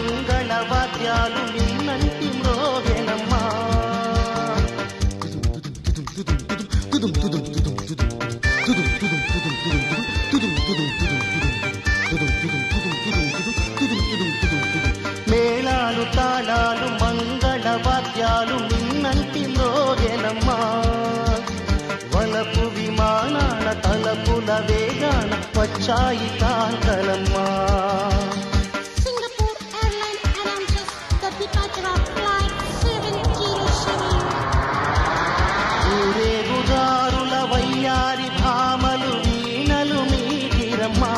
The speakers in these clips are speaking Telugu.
మంగళవాద్యాలు నిన్నంటి మ్రోగెనమ్మా. మేళాలు తాళాలు మంగళవాద్యాలు నిన్నంటి మ్రోగెనమ్మా. వలపు విమానాల తలపుల వేగాన వచ్చాయి కాంతలమ్మా. ఊరేగుదారుల వయ్యారి భామలు వీణలు మీటిరమ్మా.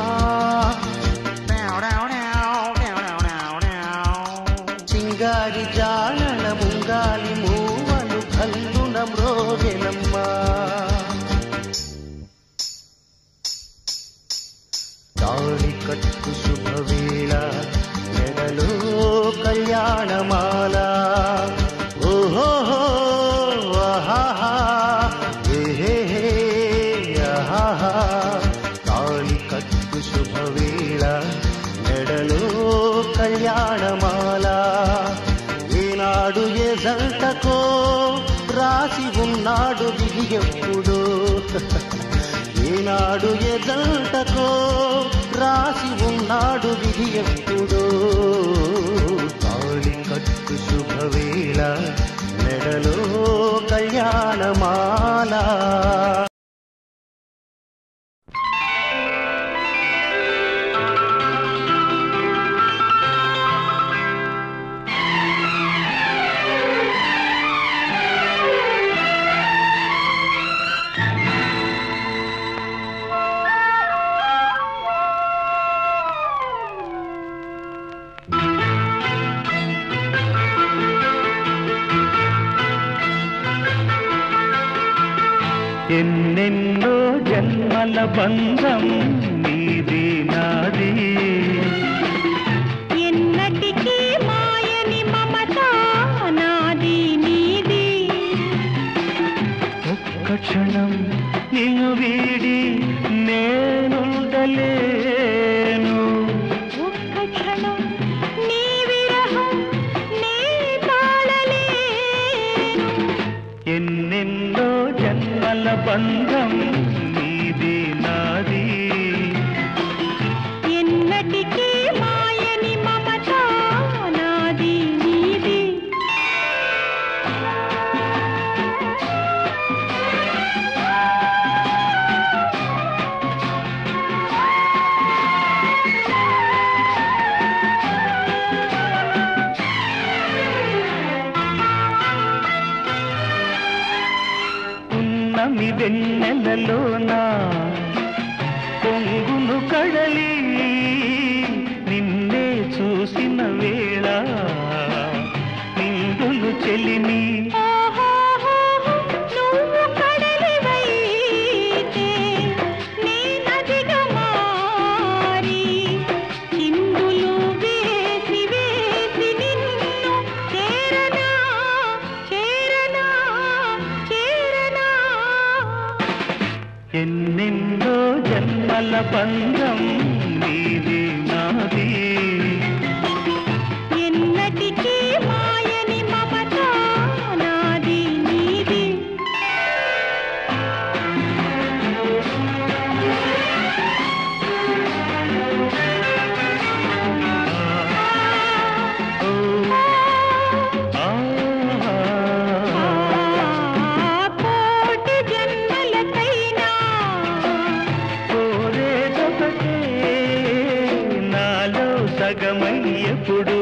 చింగారి జానల ముంగాలి మూవలు కల్లున మ్రోగెనమ్మా. తాళి కట్టు శుభవేళ మెడలో కళ్యాణమాల. ఓహో ఆహా ఏహే ఆహా. తాళి కట్టు శుభవేళ మెడలో కళ్యాణమాల. ఏనాడు ఏ జంటకో రాసి ఉన్నాడు విధి ఎప్పుడు. ఏనాడు ఏ జంటకో రాసి ఉన్నాడు విధి ఎప్పుడు. తాళి కట్టు శుభవేళ మెడలో కళ్యాణమాల. ఎన్నెన్నో జన్మల బంధం నీది నాది. ఎన్నటికీ మాయని మమత నాది నీది. ఒక్క క్షణం నిన్ను వీడి నేనుండలేను. ఒక్క క్షణం నీ విరహం నే తాళలేను. ఎన్నెన్నో జన్మల బంధం నీది నాది. ఎన్నటికీ మాయని మమత నాది నీది. ఉన్నమి వెన్నెలలోనా పొంగును కడలి నిన్నే చూసిన వేళ నిండులు చెలిమి. నువ్వు కడలివైతే నే నదిగా మారి చిందులు వేసి వేసి నిన్ను చేరనా చేరనా చేరనా. ఎన్నెన్నో జన్మల బంధం నీది నాది. ఎన్నటికీ మాయని మమత నాది నీది. కోటి జన్మలకైనా కోరేదొకటే నాలో సగమయ్యప్పుడు.